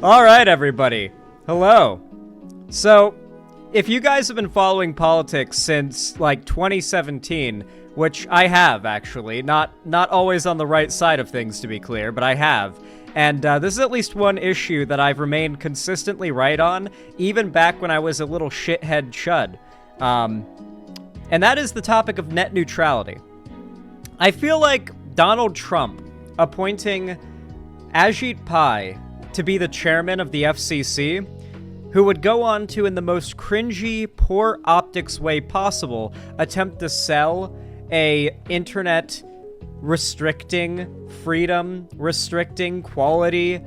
All right, everybody. Hello. So, if you guys have been following politics since, like, 2017, which I have, actually, not always on the right side of things, to be clear, but I have, and this is at least one issue that I've remained consistently right on, even back when I was a little shithead chud. And that is the topic of net neutrality. I feel like Donald Trump appointing Ajit Pai to be the chairman of the FCC, who would go on to, in the most cringy, poor optics way possible, attempt to sell a internet restricting, freedom restricting, quality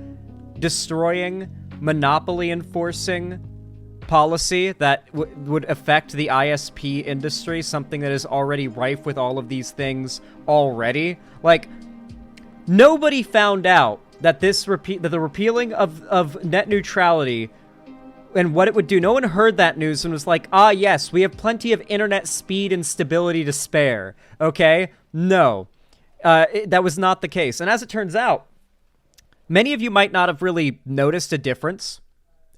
destroying, monopoly enforcing policy that would affect the ISP industry, something that is already rife with all of these things already. Like, nobody found out that that the repealing of net neutrality and what it would do. No one heard that news and was like, ah, yes, we have plenty of internet speed and stability to spare. Okay? No. That was not the case. And as it turns out, many of you might not have really noticed a difference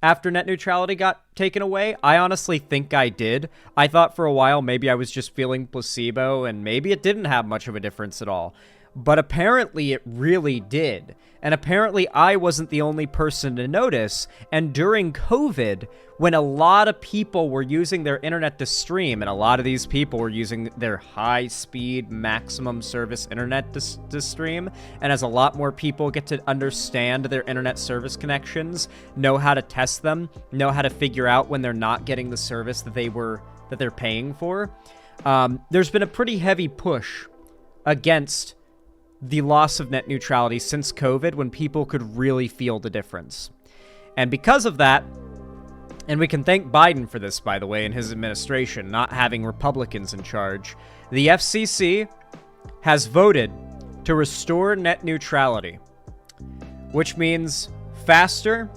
after net neutrality got taken away. I honestly think I did. I thought for a while maybe I was just feeling placebo and maybe it didn't have much of a difference at all. But apparently it really did. And apparently I wasn't the only person to notice. And during COVID, when a lot of people were using their internet to stream, and a lot of these people were using their high-speed, maximum service internet to stream, and as a lot more people get to understand their internet service connections, know how to test them, know how to figure out when they're not getting the service that they're paying for, there's been a pretty heavy push against the loss of net neutrality since COVID, when people could really feel the difference. And because of that, and we can thank Biden for this, by the way, in his administration, not having Republicans in charge, the FCC has voted to restore net neutrality, which means faster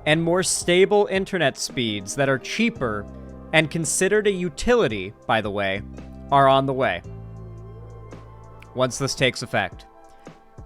and more stable internet speeds that are cheaper and considered a utility, by the way, are on the way once this takes effect.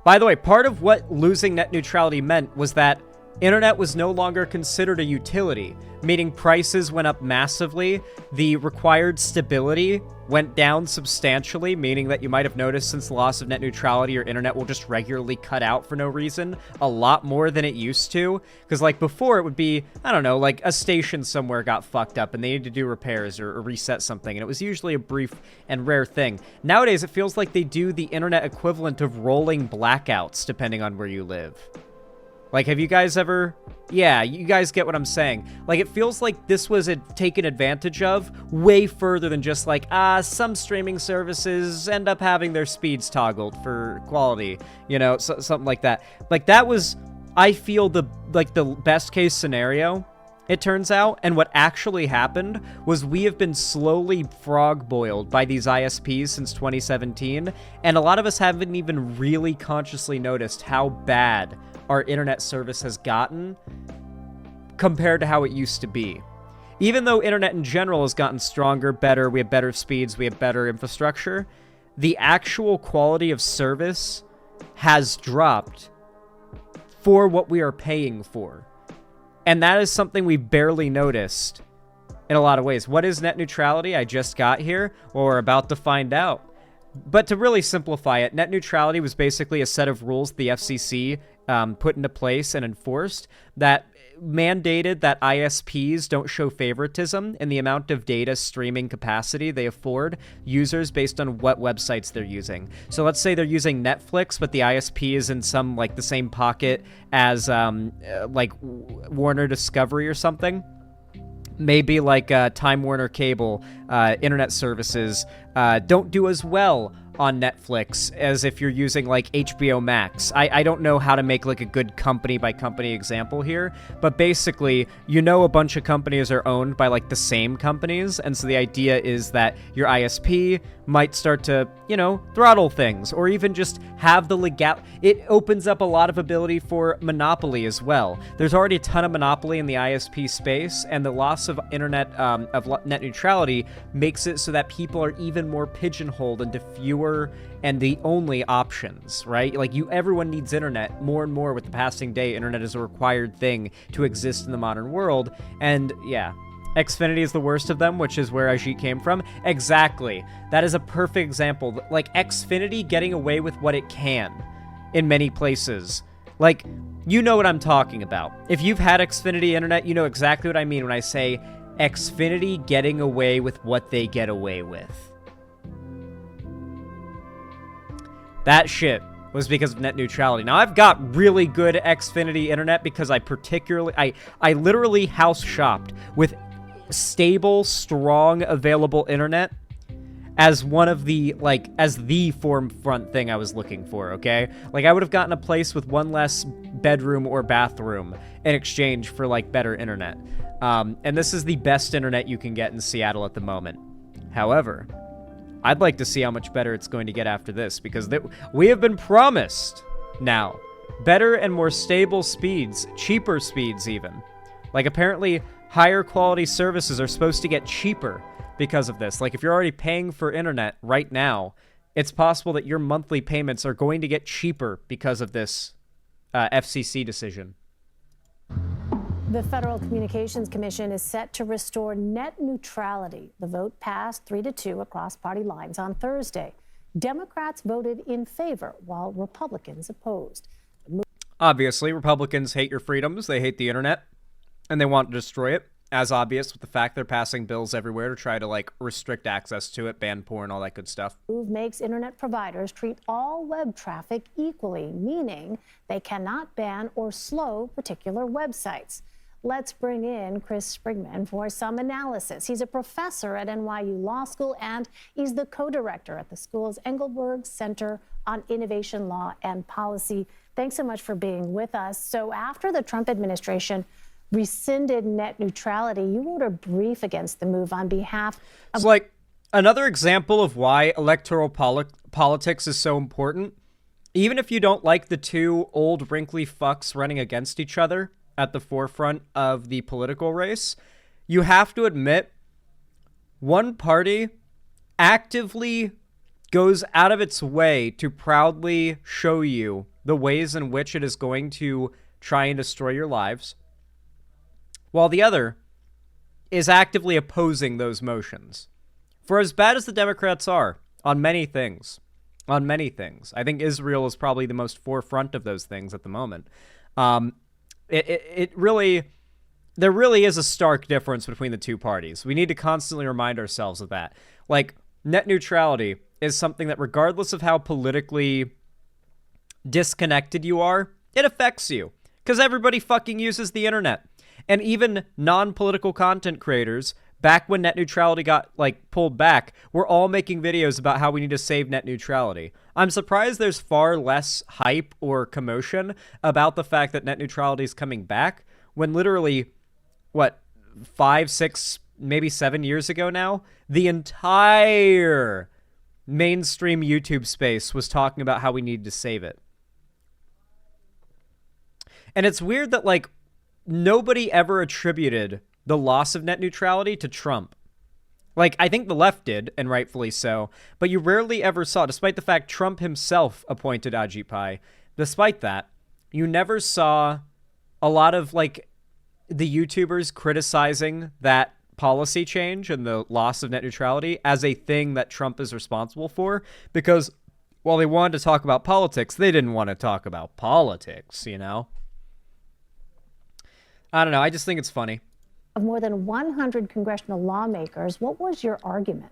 By the way, part of what losing net neutrality meant was that internet was no longer considered a utility, meaning prices went up massively, the required stability went down substantially, meaning that you might have noticed since the loss of net neutrality, your internet will just regularly cut out for no reason, a lot more than it used to. Because, like, before it would be, I don't know, like a station somewhere got fucked up and they needed to do repairs or reset something, and it was usually a brief and rare thing. Nowadays, it feels like they do the internet equivalent of rolling blackouts, depending on where you live. Like, have you guys ever... Yeah, you guys get what I'm saying. Like, it feels like this was taken advantage of way further than just like, some streaming services end up having their speeds toggled for quality, you know, something like that. Like, that was, I feel, the best case scenario, it turns out. And what actually happened was we have been slowly frog-boiled by these ISPs since 2017, and a lot of us haven't even really consciously noticed how bad our internet service has gotten compared to how it used to be. Even though internet in general has gotten stronger, better, we have better speeds, we have better infrastructure, the actual quality of service has dropped for what we are paying for. And that is something we barely noticed in a lot of ways. What is net neutrality? I just got here. Well, we're about to find out. But to really simplify it, net neutrality was basically a set of rules the FCC put into place and enforced that mandated that ISPs don't show favoritism in the amount of data streaming capacity they afford users based on what websites they're using. So let's say they're using Netflix, but the ISP is in some, like, the same pocket as, like, Warner Discovery or something. Maybe like Time Warner Cable internet services don't do as well on Netflix as if you're using like HBO Max. I don't know how to make like a good company by company example here, but basically, you know, a bunch of companies are owned by like the same companies, and so the idea is that your ISP might start to, you know, throttle things, or even just have the it opens up a lot of ability for monopoly as well. There's already a ton of monopoly in the ISP space, and the loss of internet, of net neutrality makes it so that people are even more pigeonholed into fewer fewer and the only options, right? Like everyone needs internet more and more with the passing day. Internet is a required thing to exist in the modern world. And yeah, Xfinity is the worst of them, which is where Ajit came from. Exactly. That is a perfect example. Like Xfinity getting away with what it can in many places. Like, you know what I'm talking about. If you've had Xfinity internet, you know exactly what I mean when I say Xfinity getting away with what they get away with. That shit was because of net neutrality. Now, I've got really good Xfinity internet because I literally house shopped with stable, strong, available internet as one of the, as the form front thing I was looking for, okay? Like, I would have gotten a place with one less bedroom or bathroom in exchange for, better internet. And this is the best internet you can get in Seattle at the moment. However, I'd like to see how much better it's going to get after this, because we have been promised now better and more stable speeds, cheaper speeds even. Like, apparently, higher quality services are supposed to get cheaper because of this. Like, if you're already paying for internet right now, it's possible that your monthly payments are going to get cheaper because of this FCC decision. The Federal Communications Commission is set to restore net neutrality. The vote passed 3-2 across party lines on Thursday. Democrats voted in favor, while Republicans opposed. Obviously, Republicans hate your freedoms, they hate the internet, and they want to destroy it. As obvious with the fact they're passing bills everywhere to try to, restrict access to it, ban porn, all that good stuff. Move makes internet providers treat all web traffic equally, meaning they cannot ban or slow particular websites. Let's bring in Chris Sprigman for some analysis. He's a professor at NYU Law School, and he's the co-director at the school's Engelberg Center on Innovation Law and Policy. Thanks so much for being with us. So after the Trump administration rescinded net neutrality, you wrote a brief against the move on behalf of... It's another example of why electoral politics is so important. Even if you don't like the two old wrinkly fucks running against each other at the forefront of the political race, you have to admit one party actively goes out of its way to proudly show you the ways in which it is going to try and destroy your lives, while the other is actively opposing those motions. For as bad as the Democrats are on many things, I think Israel is probably the most forefront of those things at the moment. There really is a stark difference between the two parties. We need to constantly remind ourselves of that. Net neutrality is something that, regardless of how politically disconnected you are, it affects you. Because everybody fucking uses the internet. And even non-political content creators, back when net neutrality got, pulled back, were all making videos about how we need to save net neutrality. I'm surprised there's far less hype or commotion about the fact that net neutrality is coming back, when literally, 5, 6, maybe 7 years ago now, the entire mainstream YouTube space was talking about how we needed to save it. And it's weird that, nobody ever attributed the loss of net neutrality to Trump. I think the left did, and rightfully so, but you rarely ever saw, despite the fact Trump himself appointed Ajit Pai, despite that, you never saw a lot of, the YouTubers criticizing that policy change and the loss of net neutrality as a thing that Trump is responsible for, because while they wanted to talk about politics, they didn't want to talk about politics, you know? I don't know. I just think it's funny. Of more than 100 congressional lawmakers, what was your argument?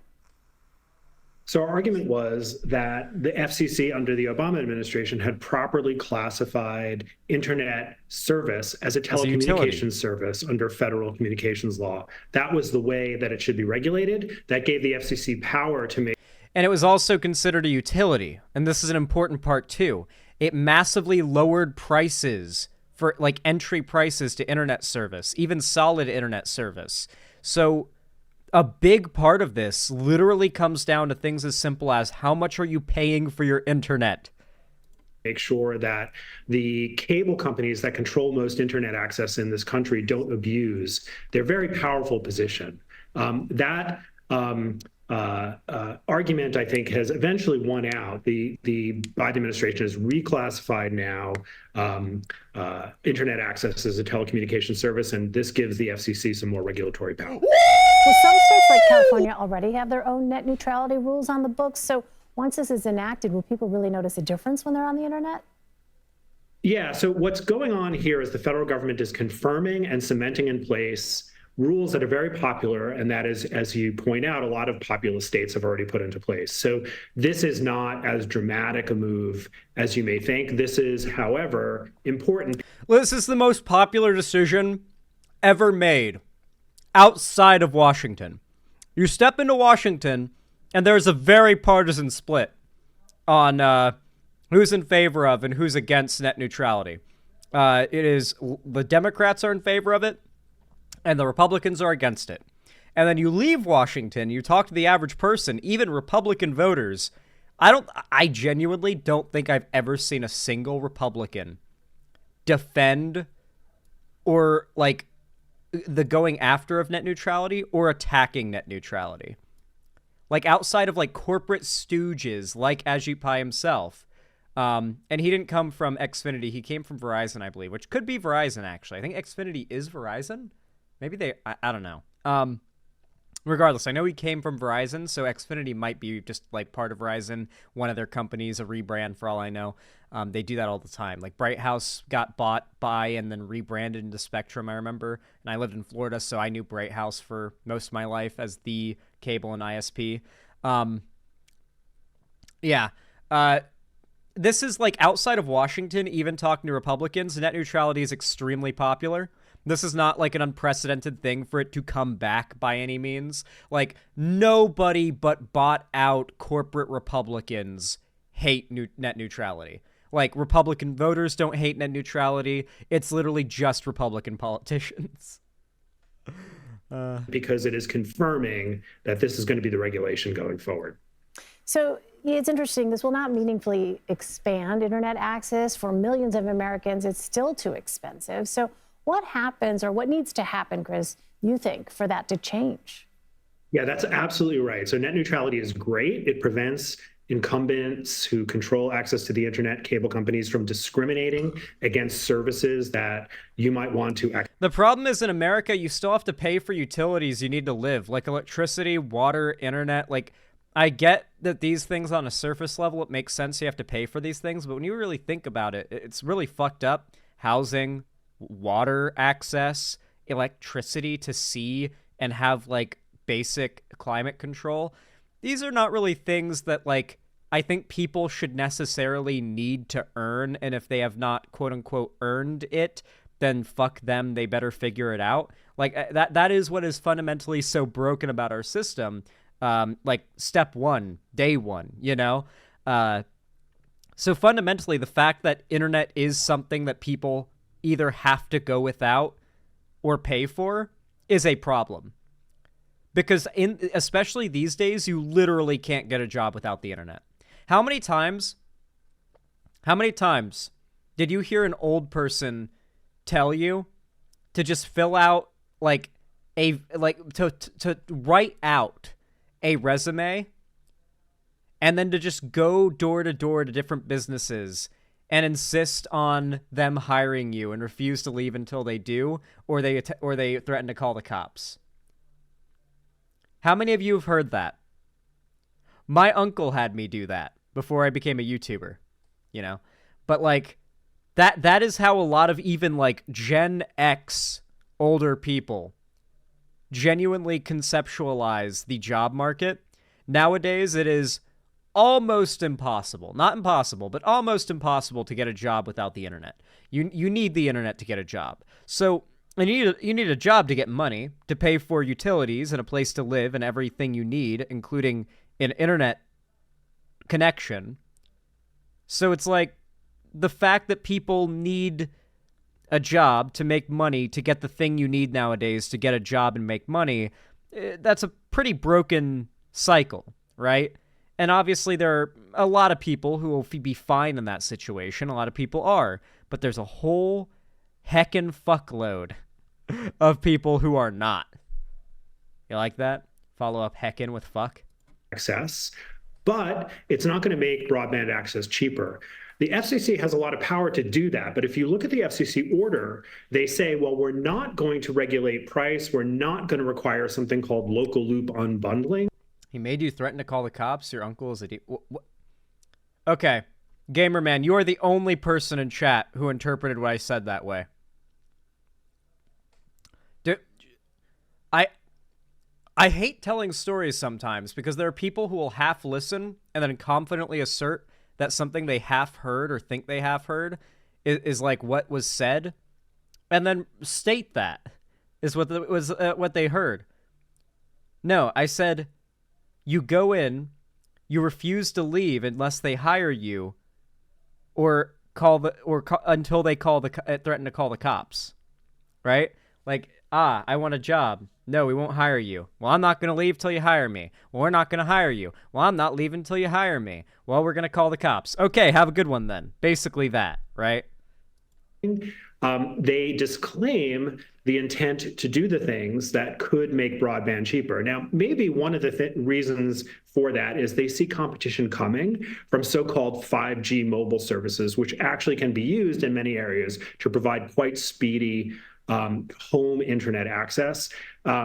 So our argument was that the FCC under the Obama administration had properly classified internet service as a telecommunications service under federal communications law. That was the way that it should be regulated. That gave the FCC power to make... And it was also considered a utility. And this is an important part too. It massively lowered prices for entry prices to internet service, even solid internet service. So a big part of this literally comes down to things as simple as how much are you paying for your internet? Make sure that the cable companies that control most internet access in this country don't abuse their very powerful position. That argument, I think, has eventually won out. The Biden administration has reclassified now internet access as a telecommunications service, and this gives the FCC some more regulatory power. Well, some states like California already have their own net neutrality rules on the books. So once this is enacted, will people really notice a difference when they're on the internet? Yeah, so what's going on here is the federal government is confirming and cementing in place rules that are very popular, and that is, as you point out, a lot of populous states have already put into place. So this is not as dramatic a move as you may think. This is, however, important. This is the most popular decision ever made outside of Washington. You step into Washington, and there's a very partisan split on who's in favor of and who's against net neutrality. It is the Democrats are in favor of it, and the Republicans are against it. And then you leave Washington, you talk to the average person, even Republican voters. I genuinely don't think I've ever seen a single Republican defend or like the going after of net neutrality or attacking net neutrality. Like outside of like corporate stooges like Ajit Pai himself. And he didn't come from Xfinity. He came from Verizon, I believe, which could be Verizon, actually. I think Xfinity is Verizon. Maybe I don't know. Regardless, I know he came from Verizon, so Xfinity might be just like part of Verizon, one of their companies, a rebrand for all I know. They do that all the time. Like Bright House got bought by and then rebranded into Spectrum, I remember. And I lived in Florida, so I knew Bright House for most of my life as the cable and ISP. This is like outside of Washington, even talking to Republicans, net neutrality is extremely popular. This is not like an unprecedented thing for it to come back by any means. Like nobody but bought out corporate Republicans hate net neutrality. Like Republican voters don't hate net neutrality. It's literally just Republican politicians. Because it is confirming that this is going to be the regulation going forward. So it's interesting. This will not meaningfully expand internet access for millions of Americans. It's still too expensive. So what happens or what needs to happen, Chris, you think, for that to change? Yeah, that's absolutely right. So net neutrality is great. It prevents incumbents who control access to the internet, cable companies, from discriminating against services that you might want to. The problem is in America, you still have to pay for utilities you need to live, like electricity, water, internet. Like, I get that these things on a surface level, it makes sense you have to pay for these things, but when you really think about it, it's really fucked up. Housing, water access, electricity to see and have like basic climate control. These are not really things that like I think people should necessarily need to earn, and if they have not quote unquote earned it, then fuck them, they better figure it out. Like that is what is fundamentally so broken about our system. Like step one, day one, you know? So fundamentally the fact that internet is something that people either have to go without or pay for is a problem. Because especially these days, you literally can't get a job without the internet. How many times did you hear an old person tell you to just fill out to write out a resume and then to just go door to door to different businesses and insist on them hiring you and refuse to leave until they do, or they threaten to call the cops? How many of you have heard that? My uncle had me do that before I became a YouTuber, you know? But like that is how a lot of even like Gen X older people genuinely conceptualize the job market. Nowadays it is almost impossible, not impossible, but almost impossible to get a job without the internet. You need the internet to get a job. So, and you need a job to get money, to pay for utilities and a place to live and everything you need, including an internet connection. So it's like the fact that people need a job to make money to get the thing you need nowadays to get a job and make money, that's a pretty broken cycle, right? And obviously there are a lot of people who will be fine in that situation. A lot of people are. But there's a whole heckin' fuckload of people who are not. You like that? Follow up heckin' with fuck? access, but it's not going to make broadband access cheaper. The FCC has a lot of power to do that. But if you look at the FCC order, they say, well, we're not going to regulate price. We're not going to require something called local loop unbundling. He made you threaten to call the cops? Your uncle is a... Okay. Gamer man, you are the only person in chat who interpreted what I said that way. Dude, I hate telling stories sometimes because there are people who will half listen and then confidently assert that something they half heard or think they half heard is like what was said, and then state that is what they heard. No, I said you go in, you refuse to leave unless they hire you, or until they threaten to call the cops, right? Like, I want a job. No, we won't hire you. Well, I'm not going to leave till you hire me. Well, we're not going to hire you. Well, I'm not leaving till you hire me. Well, we're going to call the cops. Okay, have a good one then. Basically that, right? They disclaim the intent to do the things that could make broadband cheaper. Now, maybe one of the reasons for that is they see competition coming from so-called 5G mobile services, which actually can be used in many areas to provide quite speedy home internet access.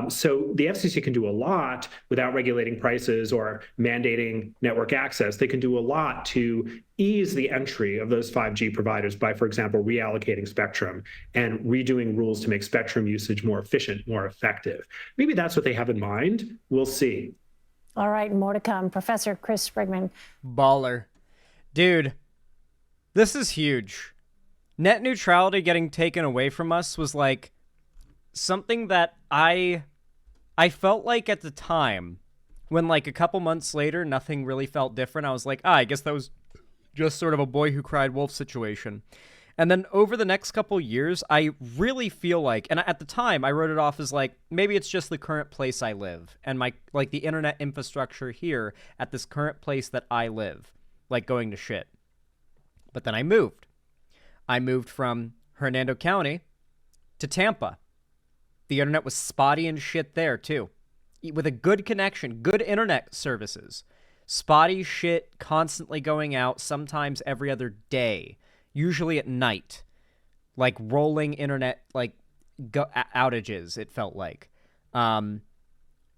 So the FCC can do a lot without regulating prices or mandating network access. They can do a lot to ease the entry of those 5G providers by, for example, reallocating spectrum and redoing rules to make spectrum usage more efficient, more effective. Maybe that's what they have in mind. We'll see. All right, more to come. Professor Chris Sprigman. Baller. Dude, this is huge. Net neutrality getting taken away from us was like something that I felt like at the time when like a couple months later nothing really felt different. I was like, I guess that was just sort of a boy who cried wolf situation. And then over the next couple years, I really feel like, and at the time I wrote it off as like, maybe it's just the current place I live and my like the internet infrastructure here at this current place that I live, like going to shit. But then I moved. I moved from Hernando County to Tampa. The internet was spotty and shit there, too. With a good connection, good internet services. Spotty shit constantly going out, sometimes every other day. Usually at night. Like rolling internet, like, outages, it felt like. And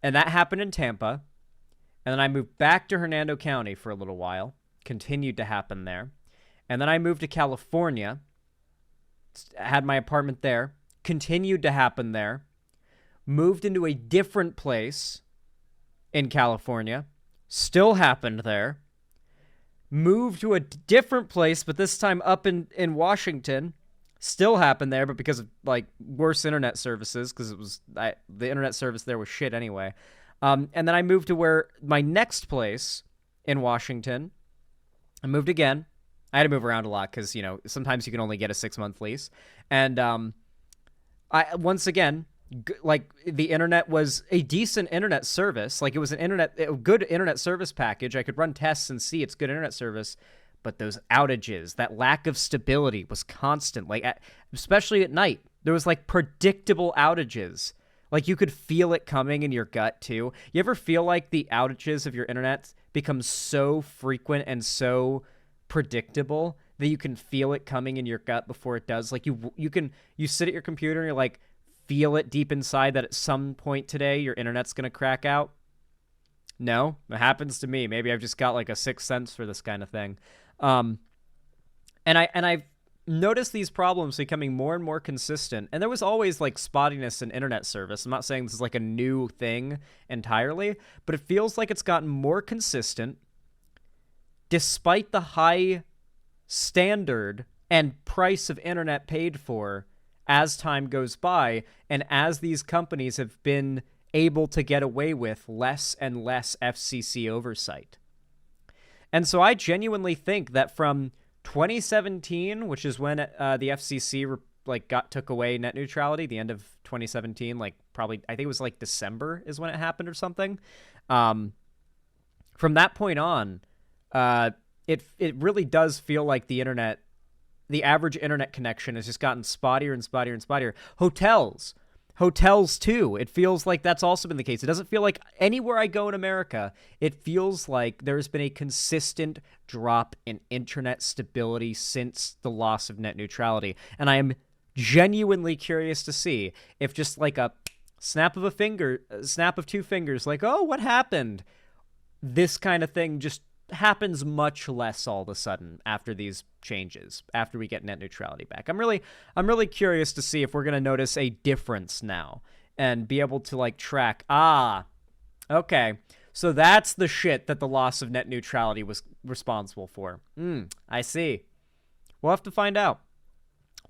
that happened in Tampa. And then I moved back to Hernando County for a little while. Continued to happen there. And then I moved to California, had my apartment there, continued to happen there, moved into a different place in California, still happened there, moved to a different place, but this time up in Washington, still happened there, but because of like worse internet services, because it was the internet service there was shit anyway. And then I moved to where my next place in Washington, I moved again. I had to move around a lot because, you know, sometimes you can only get a 6-month lease. And once again, like the internet was a decent internet service. Like it was a good internet service package. I could run tests and see it's good internet service. But those outages, that lack of stability was constant. Like especially at night, there was like predictable outages. Like you could feel it coming in your gut too. You ever feel like the outages of your internet become so frequent and so predictable that you can feel it coming in your gut before it does? Like you sit at your computer and you're like, feel it deep inside that at some point today your internet's gonna crack out. No, it happens to me. Maybe I've just got like a sixth sense for this kind of thing. And I've noticed these problems becoming more and more consistent. And there was always like spottiness in internet service. I'm not saying this is like a new thing entirely, but it feels like it's gotten more consistent despite the high standard and price of internet paid for as time goes by, and as these companies have been able to get away with less and less FCC oversight. And so I genuinely think that from 2017, which is when the FCC took away net neutrality, the end of 2017, like probably I think it was like December is when it happened or something. From that point on, it really does feel like the average internet connection has just gotten spottier and spottier and spottier. Hotels hotels too. It feels like that's also been the case. It doesn't feel like anywhere I go in America, it feels like there's been a consistent drop in internet stability since the loss of net neutrality. And I am genuinely curious to see if just like a snap of two fingers, like, oh, what happened? This kind of thing just happens much less all of a sudden after these changes, after we get net neutrality back. I'm really curious to see if we're going to notice a difference now and be able to like track, okay, so that's the shit that the loss of net neutrality was responsible for. I see. We'll have to find out.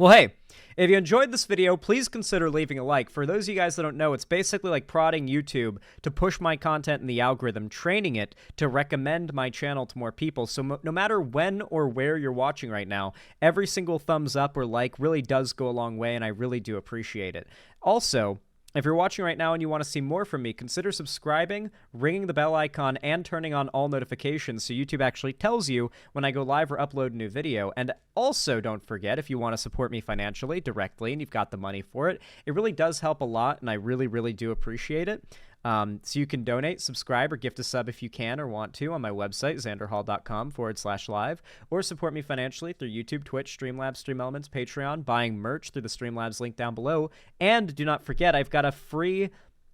Well, hey, if you enjoyed this video, please consider leaving a like. For those of you guys that don't know, it's basically like prodding YouTube to push my content in the algorithm, training it to recommend my channel to more people. So no matter when or where you're watching right now, every single thumbs up or like really does go a long way, and I really do appreciate it. Also, if you're watching right now and you want to see more from me, consider subscribing, ringing the bell icon, and turning on all notifications so YouTube actually tells you when I go live or upload a new video. And also, don't forget, if you want to support me financially directly and you've got the money for it, it really does help a lot, and I really, really do appreciate it. So you can donate, subscribe, or gift a sub if you can or want to on my website, xanderhall.com/live, or support me financially through YouTube, Twitch, Streamlabs, StreamElements, Patreon, buying merch through the Streamlabs link down below. And do not forget, I've got a free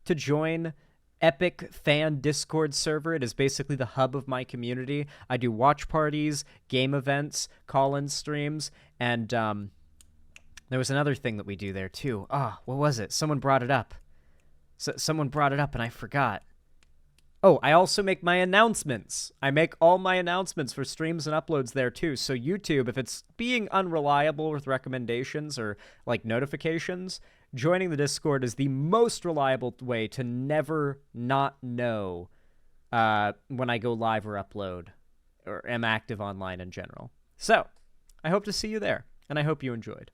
to join Epic fan Discord server. It is basically the hub of my community. I do watch parties, game events, call-in streams, and there was another thing that we do there too. What was it? Someone brought it up. Someone brought it up and I forgot. Oh, I also make my announcements. I make all my announcements for streams and uploads there too. So YouTube, if it's being unreliable with recommendations or like notifications, joining the Discord is the most reliable way to never not know when I go live or upload or am active online in general. So I hope to see you there, and I hope you enjoyed.